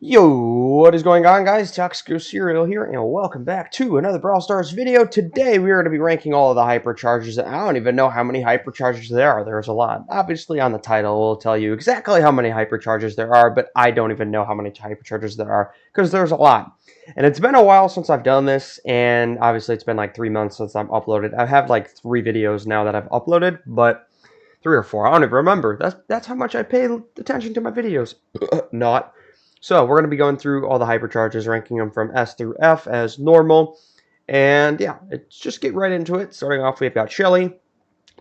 Yo, what is going on, guys? Toxico Cereal here, and welcome back to another Brawl Stars video. Today, we are going to be ranking all of the Hypercharges. I don't even know how many Hypercharges there are. There's a lot. Obviously, on the title, it will tell you exactly how many Hypercharges there are, but I don't even know how many Hypercharges there are, because there's a lot. And it's been a while since I've done this, and obviously, it's been like 3 months since I've uploaded. I have like 3 videos now that I've uploaded, but 3 or 4, I don't even remember. That's how much I pay attention to my videos. Not. So we're going to be going through all the hypercharges, ranking them from S through F as normal. And yeah, let's just get right into it. Starting off, we've got Shelly.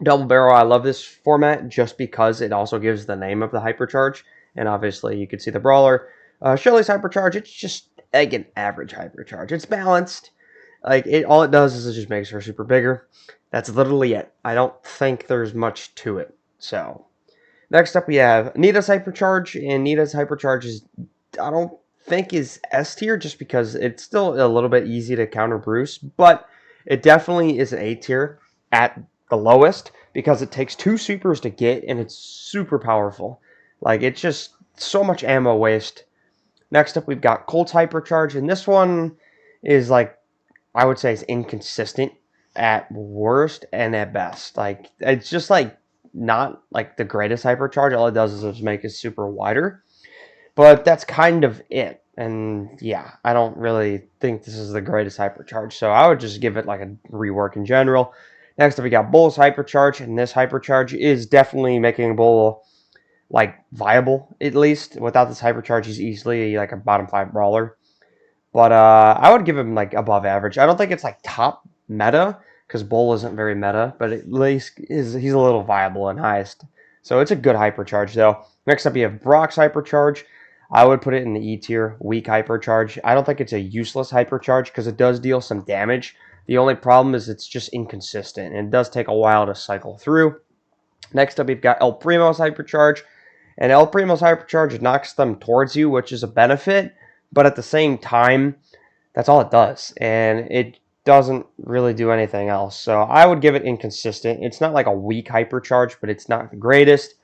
Double Barrel, I love this format just because it also gives the name of the hypercharge. And obviously, you can see the Brawler. Shelly's hypercharge, it's just like an average hypercharge. It's balanced. All it does is it just makes her super bigger. That's literally it. I don't think there's much to it. So, next up we have Nita's hypercharge. And Nita's hypercharge is, I don't think, is S tier just because it's still a little bit easy to counter Bruce, but it definitely is an A tier at the lowest because it takes 2 supers to get and it's super powerful. Like, it's just so much ammo waste. Next up, we've got Colt's hypercharge, and this one is, like, I would say is inconsistent at worst and at best. Like, it's just like not like the greatest hypercharge. All it does is just make it super wider. But that's kind of it. And yeah, I don't really think this is the greatest hypercharge. So I would just give it like a rework in general. Next up, we got Bull's hypercharge. And this hypercharge is definitely making Bull like viable, at least. Without this hypercharge, he's easily like a bottom 5 brawler. But I would give him like above average. I don't think it's like top meta, because Bull isn't very meta. But at least he's a little viable and highest. So it's a good hypercharge though. Next up, you have Brock's hypercharge. I would put it in the E tier, weak hypercharge. I don't think it's a useless hypercharge because it does deal some damage. The only problem is it's just inconsistent, and it does take a while to cycle through. Next up, we've got El Primo's hypercharge. And El Primo's hypercharge knocks them towards you, which is a benefit. But at the same time, that's all it does. And it doesn't really do anything else. So I would give it inconsistent. It's not like a weak hypercharge, but it's not the greatest.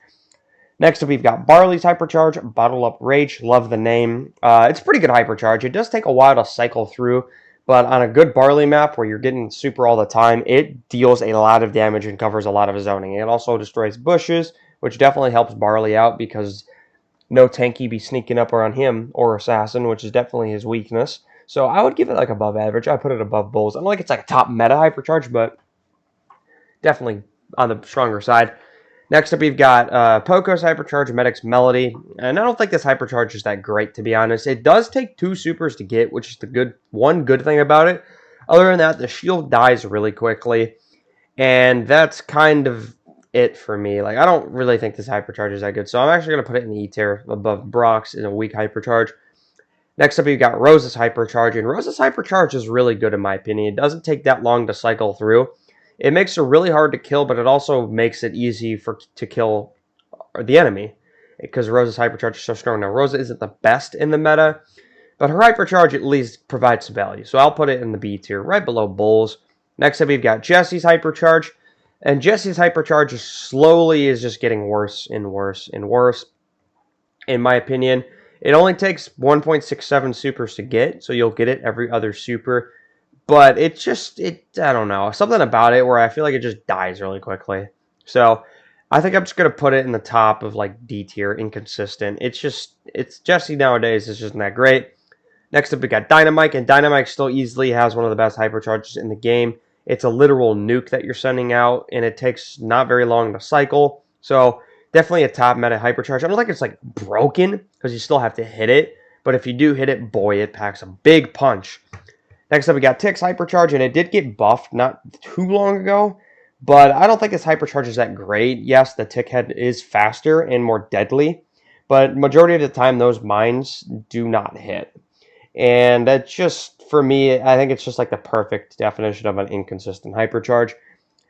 Next up, we've got Barley's hypercharge, Bottle Up Rage. Love the name. It's a pretty good hypercharge. It does take a while to cycle through, but on a good Barley map where you're getting super all the time, it deals a lot of damage and covers a lot of zoning. It also destroys bushes, which definitely helps Barley out because no tanky be sneaking up around him or Assassin, which is definitely his weakness. So I would give it like above average. I put it above Bulls. I don't think it's like a top meta hypercharge, but definitely on the stronger side. Next up, we've got Poco's hypercharge, Medic's Melody, and I don't think this hypercharge is that great, to be honest. It does take 2 supers to get, which is the one good thing about it. Other than that, the shield dies really quickly, and that's kind of it for me. Like, I don't really think this hypercharge is that good, so I'm actually going to put it in the E tier above Brock's in a weak hypercharge. Next up, you've got Rose's hypercharge, and Rose's hypercharge is really good in my opinion. It doesn't take that long to cycle through. It makes her really hard to kill, but it also makes it easy to kill the enemy because Rose's hypercharge is so strong. Now, Rosa isn't the best in the meta, but her hypercharge at least provides some value. So I'll put it in the B tier, right below Bulls. Next up, we've got Jesse's hypercharge, and Jesse's hypercharge slowly is just getting worse and worse and worse. In my opinion, it only takes 1.67 supers to get, so you'll get it every other super. But I don't know, something about it where I feel like it just dies really quickly. So I think I'm just going to put it in the top of like D tier, inconsistent. It's Jesse nowadays is just not that great. Next up, we got Dynamite, and Dynamite still easily has one of the best hypercharges in the game. It's a literal nuke that you're sending out, and it takes not very long to cycle. So definitely a top meta hypercharge. I don't think it's like broken because you still have to hit it. But if you do hit it, boy, it packs a big punch. Next up, we got Tick's hypercharge, and it did get buffed not too long ago, but I don't think this hypercharge is that great. Yes, the Tick head is faster and more deadly, but majority of the time, those mines do not hit. And that's just, for me, I think it's just like the perfect definition of an inconsistent hypercharge.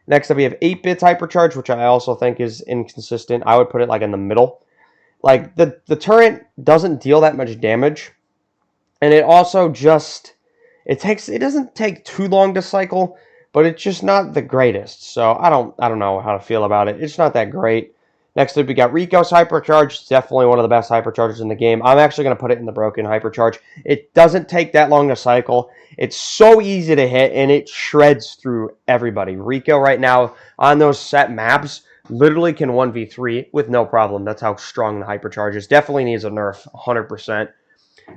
Next up, we have 8-Bit's hypercharge, which I also think is inconsistent. I would put it like in the middle. Like, the turret doesn't deal that much damage, and it also just... It doesn't take too long to cycle, but it's just not the greatest. So I don't know how to feel about it. It's not that great. Next up, we got Rico's Hypercharge. It's definitely one of the best Hypercharges in the game. I'm actually going to put it in the broken Hypercharge. It doesn't take that long to cycle. It's so easy to hit, and it shreds through everybody. Rico right now on those set maps literally can 1v3 with no problem. That's how strong the Hypercharge is. Definitely needs a nerf, 100%.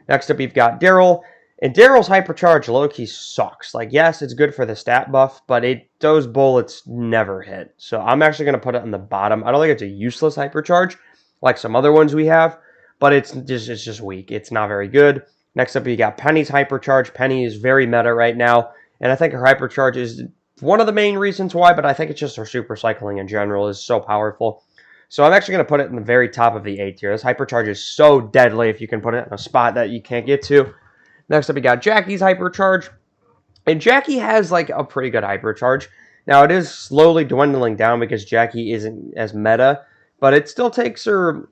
Next up, you've got Daryl. And Daryl's Hypercharge low-key sucks. Like, yes, it's good for the stat buff, but those bullets never hit. So I'm actually going to put it on the bottom. I don't think it's a useless Hypercharge like some other ones we have, but it's just weak. It's not very good. Next up, you got Penny's Hypercharge. Penny is very meta right now, and I think her Hypercharge is one of the main reasons why, but I think it's just her super cycling in general is so powerful. So I'm actually going to put it in the very top of the A tier. This Hypercharge is so deadly if you can put it in a spot that you can't get to. Next up, we got Jackie's Hypercharge. And Jackie has, like, a pretty good Hypercharge. Now, it is slowly dwindling down because Jackie isn't as meta. But it still takes her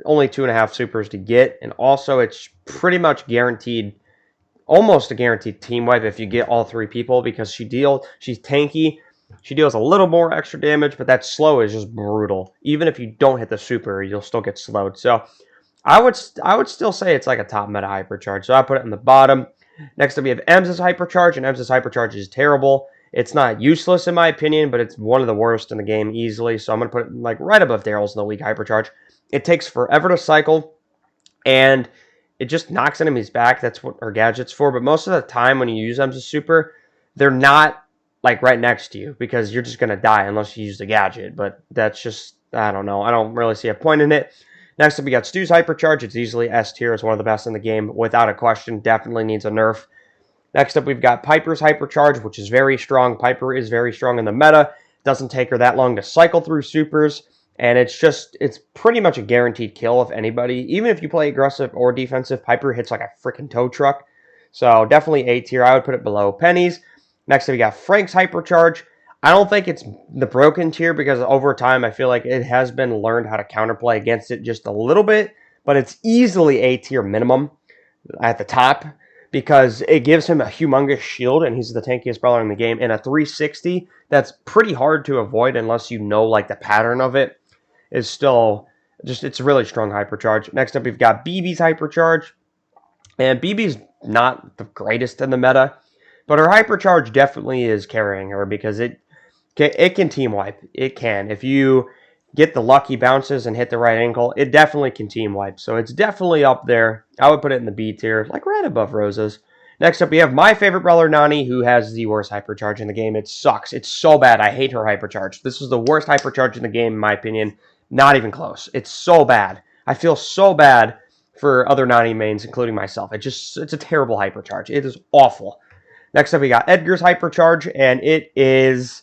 only 2.5 supers to get. And also, it's pretty much guaranteed, almost a guaranteed team wipe if you get all 3 people. Because she's tanky. She deals a little more extra damage. But that slow is just brutal. Even if you don't hit the super, you'll still get slowed. So I would still say it's like a top meta Hypercharge, so I put it in the bottom. Next up, we have Emz's Hypercharge, and Emz's Hypercharge is terrible. It's not useless in my opinion, but it's one of the worst in the game easily, so I'm going to put it like right above Daryl's in the weak Hypercharge. It takes forever to cycle, and it just knocks enemies back. That's what her gadget's for, but most of the time when you use Emz's super, they're not like right next to you, because you're just going to die unless you use the gadget, but that's just, I don't know. I don't really see a point in it. Next up, we got Stu's Hypercharge. It's easily S tier. It's one of the best in the game, without a question. Definitely needs a nerf. Next up, we've got Piper's Hypercharge, which is very strong. Piper is very strong in the meta. Doesn't take her that long to cycle through supers. And it's pretty much a guaranteed kill if anybody. Even if you play aggressive or defensive, Piper hits like a freaking tow truck. So definitely A tier. I would put it below Penny's. Next up, we got Frank's Hypercharge. I don't think it's the broken tier because over time I feel like it has been learned how to counterplay against it just a little bit, but it's easily A tier minimum at the top because it gives him a humongous shield and he's the tankiest brawler in the game, and a 360 that's pretty hard to avoid unless you know like the pattern of it is still just, it's a really strong Hypercharge. Next up, we've got BB's Hypercharge, and BB's not the greatest in the meta, but her Hypercharge definitely is carrying her because it can team wipe. It can. If you get the lucky bounces and hit the right angle, it definitely can team wipe. So it's definitely up there. I would put it in the B tier, like right above Rosa's. Next up, we have my favorite brawler, Nani, who has the worst Hypercharge in the game. It sucks. It's so bad. I hate her Hypercharge. This is the worst Hypercharge in the game, in my opinion. Not even close. It's so bad. I feel so bad for other Nani mains, including myself. It's a terrible Hypercharge. It is awful. Next up, we got Edgar's Hypercharge, and it is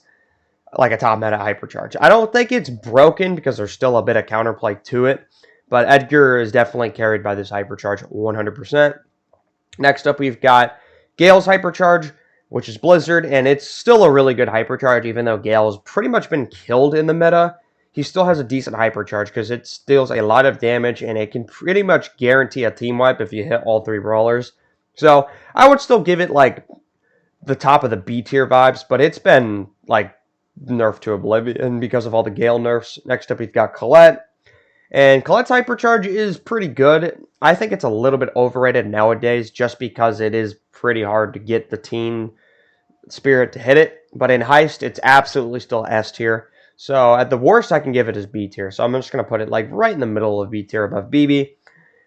like a top meta Hypercharge. I don't think it's broken because there's still a bit of counterplay to it, but Edgar is definitely carried by this Hypercharge 100%. Next up, we've got Gale's Hypercharge, which is Blizzard, and it's still a really good Hypercharge, even though Gale has pretty much been killed in the meta. He still has a decent Hypercharge because it deals a lot of damage, and it can pretty much guarantee a team wipe if you hit all 3 brawlers. So I would still give it like the top of the B tier vibes, but it's been like nerfed to oblivion because of all the Gale nerfs. Next up, we've got Colette. And Colette's Hypercharge is pretty good. I think it's a little bit overrated nowadays just because it is pretty hard to get the teen spirit to hit it. But in Heist, it's absolutely still S tier. So at the worst, I can give it as B tier. So I'm just going to put it like right in the middle of B tier above BB.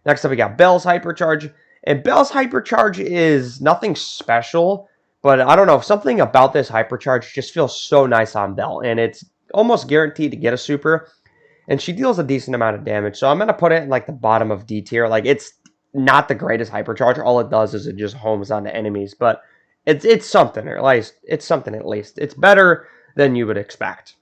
Next up, we got Belle's Hypercharge. And Belle's Hypercharge is nothing special, but I don't know, something about this Hypercharge just feels so nice on Belle, and it's almost guaranteed to get a super, and she deals a decent amount of damage, so I'm going to put it in like the bottom of D tier. Like, it's not the greatest Hypercharge. All it does is it just homes onto enemies, but it's something, or at least it's something at least. It's better than you would expect.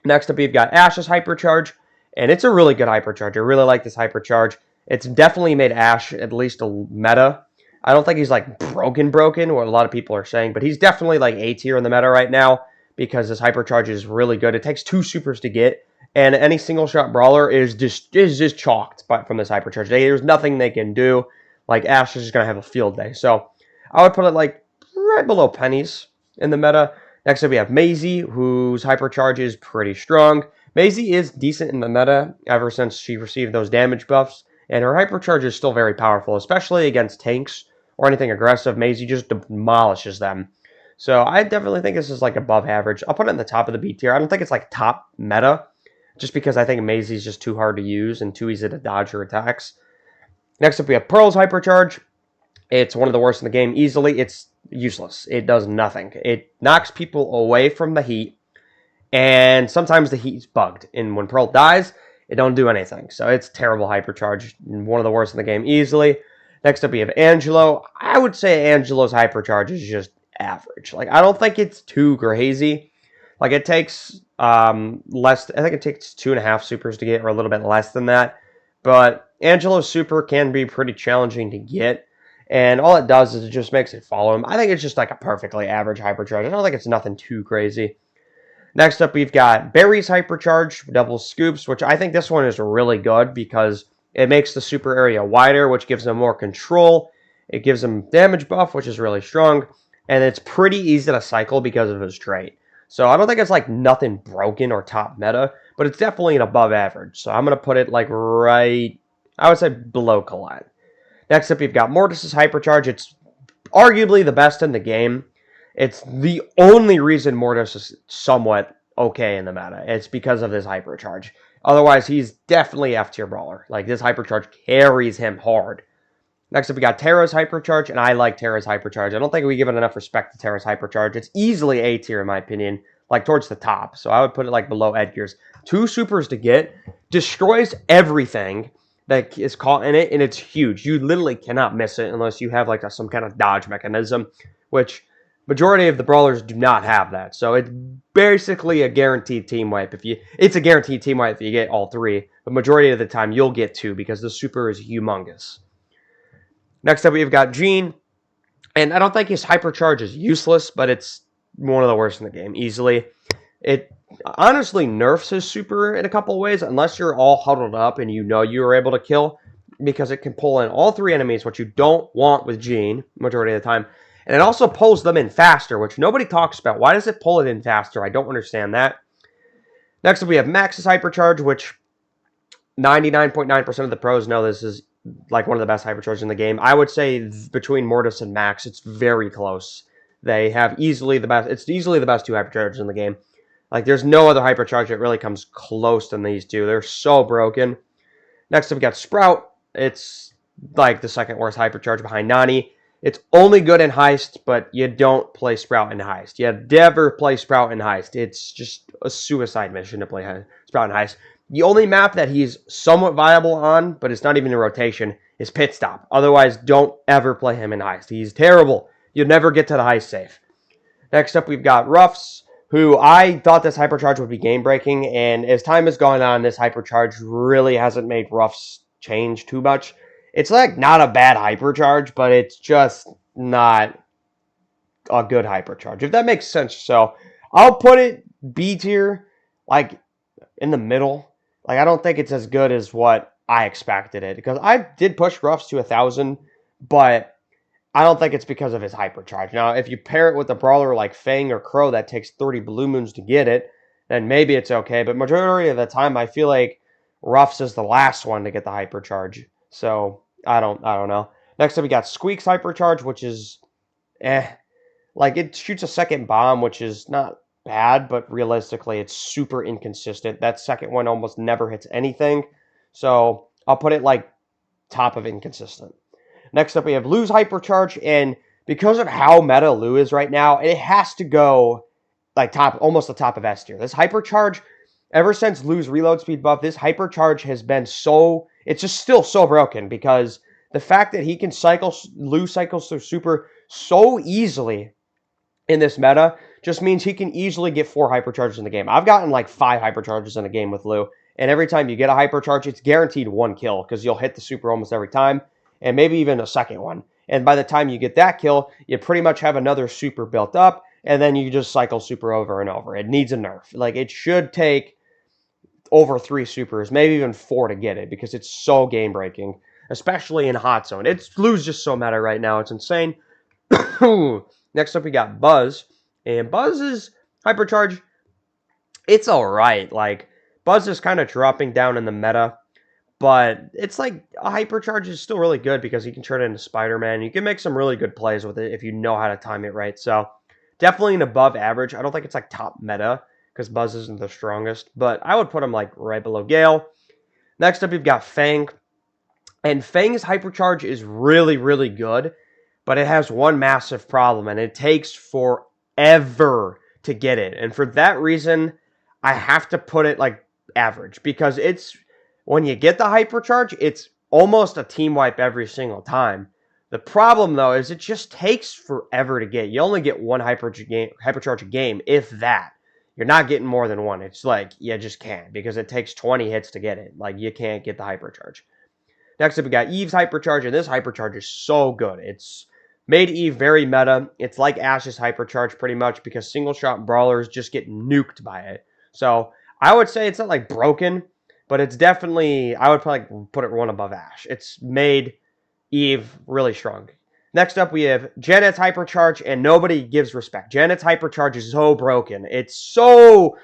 Next up, we've got Ash's Hypercharge, and it's a really good Hypercharge. I really like this Hypercharge. It's definitely made Ash at least a meta. I don't think he's like broken, what a lot of people are saying, but he's definitely like A tier in the meta right now because this Hypercharge is really good. It takes 2 supers to get, and any single shot brawler is just chalked from this Hypercharge. There's nothing they can do. Like, Ash is just gonna have a field day. So I would put it like right below Penny's in the meta. Next up, we have Maisie, whose Hypercharge is pretty strong. Maisie is decent in the meta ever since she received those damage buffs, and her Hypercharge is still very powerful, especially against tanks or anything aggressive. Maisie just demolishes them. So I definitely think this is like above average. I'll put it in the top of the B tier. I don't think it's like top meta, just because I think Maisie's just too hard to use and too easy to dodge her attacks. Next up, we have Pearl's Hypercharge. It's one of the worst in the game easily. It's useless. It does nothing. It knocks people away from the heat, and sometimes the heat's bugged. And when Pearl dies, it don't do anything. So it's terrible Hypercharge. One of the worst in the game easily. Next up, we have Angelo. I would say Angelo's Hypercharge is just average. Like, I don't think it's too crazy. Like, it takes less. I think it takes 2.5 supers to get, or a little bit less than that. But Angelo's super can be pretty challenging to get. And all it does is it just makes it follow him. I think it's just like a perfectly average Hypercharge. I don't think it's nothing too crazy. Next up, we've got Barry's Hypercharge, double scoops, which I think this one is really good because it makes the super area wider, which gives him more control. It gives him damage buff, which is really strong. And it's pretty easy to cycle because of his trait. So I don't think it's like nothing broken or top meta, but it's definitely an above average. So I'm going to put it like right, I would say below Colette. Next up, you've got Mortis's Hypercharge. It's arguably the best in the game. It's the only reason Mortis is somewhat okay in the meta. It's because of this Hypercharge. Otherwise, he's definitely F-tier brawler. Like, this Hypercharge carries him hard. Next up, we got Terra's Hypercharge, and I like Terra's Hypercharge. I don't think we give it enough respect to Terra's Hypercharge. It's easily A-tier, in my opinion, like towards the top. So I would put it like below Edgar's. 2 supers to get, destroys everything that is caught in it, and it's huge. You literally cannot miss it unless you have like some kind of dodge mechanism, which majority of the brawlers do not have that. So it's basically a guaranteed team wipe. It's a guaranteed team wipe if you get all 3, but majority of the time you'll get 2 because the super is humongous. Next up, we've got Gene, and I don't think his Hypercharge is useless, but it's one of the worst in the game, easily. It honestly nerfs his super in a couple of ways, unless you're all huddled up and you know you were able to kill, because it can pull in all 3 enemies, which you don't want with Gene, majority of the time. And it also pulls them in faster, which nobody talks about. Why does it pull it in faster? I don't understand that. Next up, we have Max's Hypercharge, which 99.9% of the pros know this is like one of the best Hypercharges in the game. I would say between Mortis and Max, it's very close. They have easily the best. It's easily the best 2 Hypercharges in the game. Like, there's no other Hypercharge that really comes close than these 2. They're so broken. Next up, we got Sprout. It's like the second worst Hypercharge behind Nani. It's only good in Heist, but you don't play Sprout in Heist. You never play Sprout in Heist. It's just a suicide mission to play Sprout in Heist. The only map that he's somewhat viable on, but it's not even in rotation, is Pit Stop. Otherwise, don't ever play him in Heist. He's terrible. You'll never get to the Heist safe. Next up, we've got Ruffs, who I thought this Hypercharge would be game-breaking, and as time has gone on, this Hypercharge really hasn't made Ruffs change too much. It's like not a bad Hypercharge, but it's just not a good Hypercharge, if that makes sense. So I'll put it B tier, like in the middle. Like, I don't think it's as good as what I expected it, because I did push Ruffs to 1,000, but I don't think it's because of his Hypercharge. Now, if you pair it with a brawler like Fang or Crow that takes 30 blue moons to get it, then maybe it's okay. But majority of the time, I feel like Ruffs is the last one to get the Hypercharge. So I don't know. Next up, we got Squeak's Hypercharge, which is like, it shoots a second bomb, which is not bad, but realistically, it's super inconsistent. That second one almost never hits anything. So I'll put it like top of inconsistent. Next up, we have Lou's Hypercharge, and because of how meta Lou is right now, it has to go like top, almost the top of S tier. This Hypercharge, ever since Lou's reload speed buff, this Hypercharge has been so, it's just still so broken, because the fact that he can Lou cycles through super so easily in this meta just means he can easily get 4 Hypercharges in the game. I've gotten like 5 Hypercharges in a game with Lou, and every time you get a Hypercharge, it's guaranteed 1 kill, because you'll hit the super almost every time, and maybe even a second one. And by the time you get that kill, you pretty much have another super built up, and then you just cycle super over and over. It needs a nerf. Like, it should take over 3 supers, maybe even 4 to get it, because it's so game-breaking, especially in Hot Zone. Lou's just so meta right now. It's insane. Next up, we got Buzz. And Buzz's Hypercharge, it's alright. Like, Buzz is kind of dropping down in the meta, but it's like a Hypercharge is still really good because you can turn it into Spider-Man. You can make some really good plays with it if you know how to time it right. So definitely an above average. I don't think it's like top meta because Buzz isn't the strongest, but I would put him like right below Gale. Next up, you've got Fang. And Fang's Hypercharge is really, really good, but it has one massive problem, and it takes forever to get it. And for that reason, I have to put it like average, because it's when you get the Hypercharge, it's almost a team wipe every single time. The problem, though, is it just takes forever to get. You only get one Hypercharge a game, if that. You're not getting more than one. It's like, you just can't, because it takes 20 hits to get it. Like, you can't get the Hypercharge. Next up, we got Eve's Hypercharge, and this Hypercharge is so good. It's made Eve very meta. It's like Ash's Hypercharge pretty much, because single-shot brawlers just get nuked by it. So I would say it's not like broken, but it's definitely, I would probably put it one above Ash. It's made Eve really strong. Next up, we have Janet's Hypercharge, and nobody gives respect. Janet's Hypercharge is so broken. It's so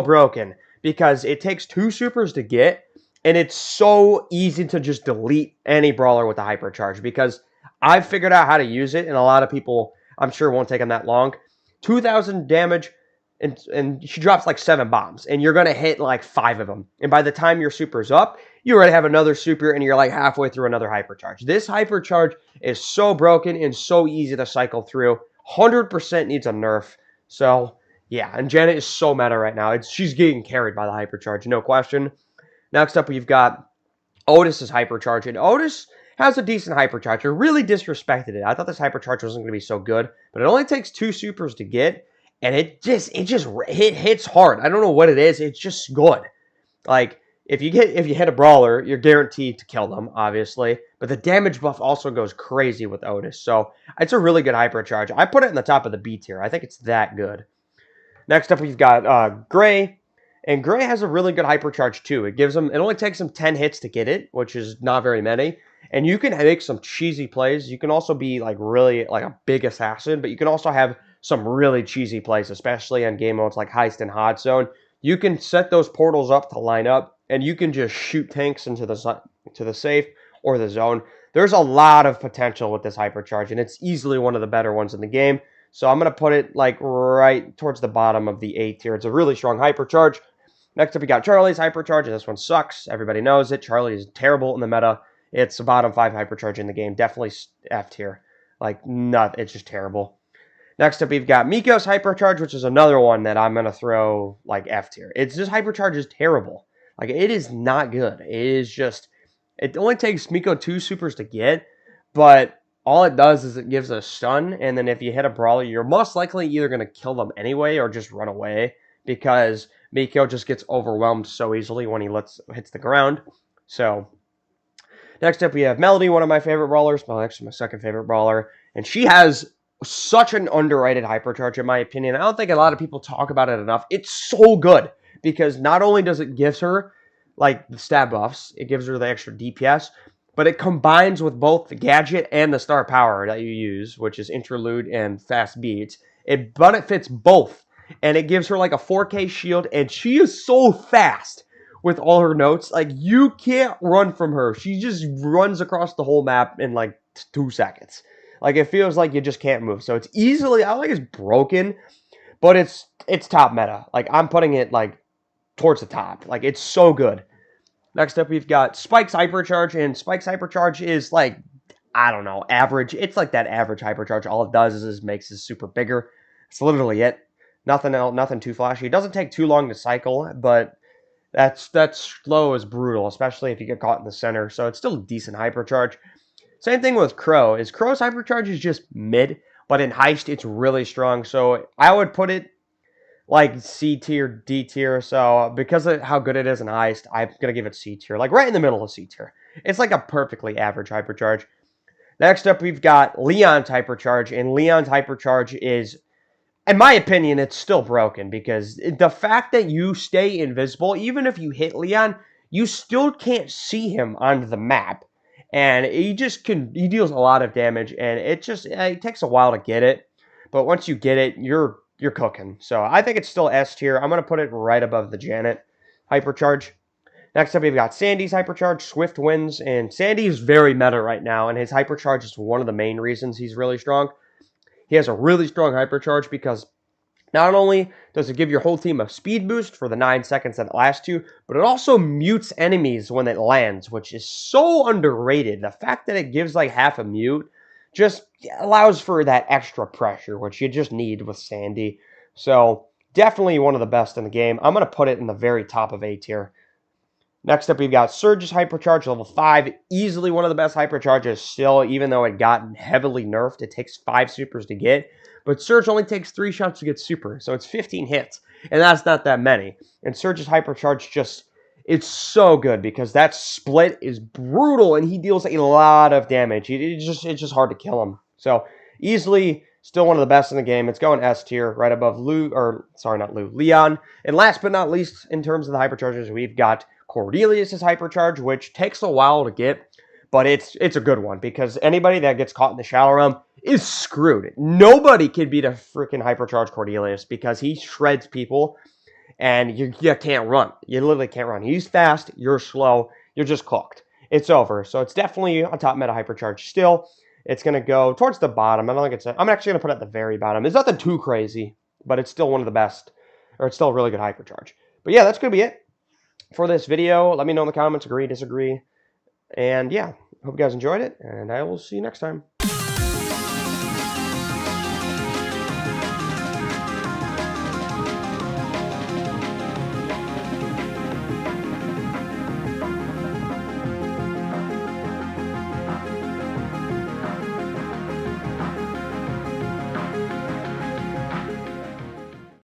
broken, because it takes 2 supers to get, and it's so easy to just delete any brawler with a Hypercharge, because I've figured out how to use it, and a lot of people, I'm sure, won't take them that long. 2,000 damage, and she drops like 7 bombs, and you're going to hit like 5 of them. And by the time your super's up, you already have another super, and you're like halfway through another Hypercharge. This Hypercharge is so broken and so easy to cycle through. 100% needs a nerf. So, yeah, and Janet is so meta right now. She's getting carried by the Hypercharge, no question. Next up, we've got Otis's Hypercharge, and Otis has a decent Hypercharge. I really disrespected it. I thought this Hypercharge wasn't going to be so good, but it only takes 2 supers to get, and it hits hard. I don't know what it is. It's just good. Like, if you hit a brawler, you're guaranteed to kill them, obviously, but the damage buff also goes crazy with Otis. So it's a really good Hypercharge. I put it in the top of the B tier. I think it's that good. Next up, we've got Gray. And Gray has a really good Hypercharge too. It only takes him 10 hits to get it, which is not very many. And you can make some cheesy plays. You can also be like really like a big assassin, but you can also have some really cheesy plays, especially on game modes like Heist and Hot Zone. You can set those portals up to line up, and you can just shoot tanks into the safe or the zone. There's a lot of potential with this Hypercharge, and it's easily one of the better ones in the game. So I'm going to put it like right towards the bottom of the A tier. It's a really strong Hypercharge. Next up, we got Charlie's Hypercharge, and this one sucks. Everybody knows it. Charlie is terrible in the meta. It's a bottom 5 Hypercharge in the game. Definitely F tier. Like, it's just terrible. Next up, we've got Miko's Hypercharge, which is another one that I'm going to throw, like, F tier. This Hypercharge is terrible. Like, it is not good. It only takes Miko 2 supers to get, but all it does is it gives a stun, and then if you hit a brawler, you're most likely either going to kill them anyway or just run away, because Miko just gets overwhelmed so easily when he hits the ground. So, next up we have Melody, one of my favorite brawlers. Well, actually my second favorite brawler. And she has such an underrated Hypercharge, in my opinion. I don't think a lot of people talk about it enough. It's so good, because not only does it give her like the stab buffs, it gives her the extra DPS, but it combines with both the gadget and the star power that you use, which is Interlude and Fast Beats. It benefits both. And it gives her like a 4K shield, and she is so fast with all her notes. Like, you can't run from her. She just runs across the whole map in like 2 seconds. Like, it feels like you just can't move. So it's easily, I don't think it's broken, but it's top meta. Like, I'm putting it like towards the top. Like, it's so good. Next up, we've got Spike's Hypercharge, and Spike's Hypercharge is like, I don't know, average. It's like that average Hypercharge. All it does is makes his super bigger. It's literally it. Nothing else, nothing too flashy. It doesn't take too long to cycle, but that slow is brutal, especially if you get caught in the center. So it's still a decent Hypercharge. Same thing with Crow. Crow's Hypercharge is just mid, but in Heist it's really strong. So I would put it like C tier, D tier. So because of how good it is in Heist, I'm gonna give it C tier, like right in the middle of C tier. It's like a perfectly average Hypercharge. Next up, we've got Leon's Hypercharge, and Leon's Hypercharge is, in my opinion, it's still broken, because the fact that you stay invisible, even if you hit Leon, you still can't see him on the map. And he deals a lot of damage, and it takes a while to get it. But once you get it, you're cooking. So I think it's still S tier. I'm going to put it right above the Janet Hypercharge. Next up, we've got Sandy's Hypercharge. Swift wins, and Sandy is very meta right now, and his Hypercharge is one of the main reasons he's really strong. He has a really strong Hypercharge because not only does it give your whole team a speed boost for the 9 seconds that it lasts you, but it also mutes enemies when it lands, which is so underrated. The fact that it gives like half a mute just allows for that extra pressure, which you just need with Sandy. So definitely one of the best in the game. I'm going to put it in the very top of A tier. Next up, we've got Surge's Hypercharge, level 5. Easily one of the best Hypercharges still, even though it got heavily nerfed. It takes 5 supers to get. But Surge only takes 3 shots to get super, so it's 15 hits. And that's not that many. And Surge's Hypercharge just, it's so good because that split is brutal and he deals a lot of damage. It's just hard to kill him. So easily still one of the best in the game. It's going S tier, right above Leon. And last but not least, in terms of the Hypercharges, we've got Cordelius' Hypercharge, which takes a while to get, but it's a good one because anybody that gets caught in the Shadow Realm is screwed. Nobody can beat a freaking Hypercharge Cordelius because he shreds people and you can't run. You literally can't run. He's fast, you're slow, you're just cooked. It's over. So it's definitely a top meta Hypercharge still. It's going to go towards the bottom. I don't think I'm actually going to put it at the very bottom. It's nothing too crazy, but it's still one of the best, or it's still a really good Hypercharge. But yeah, that's going to be it for this video. Let me know in the comments, agree, disagree. And yeah, hope you guys enjoyed it, and I will see you next time.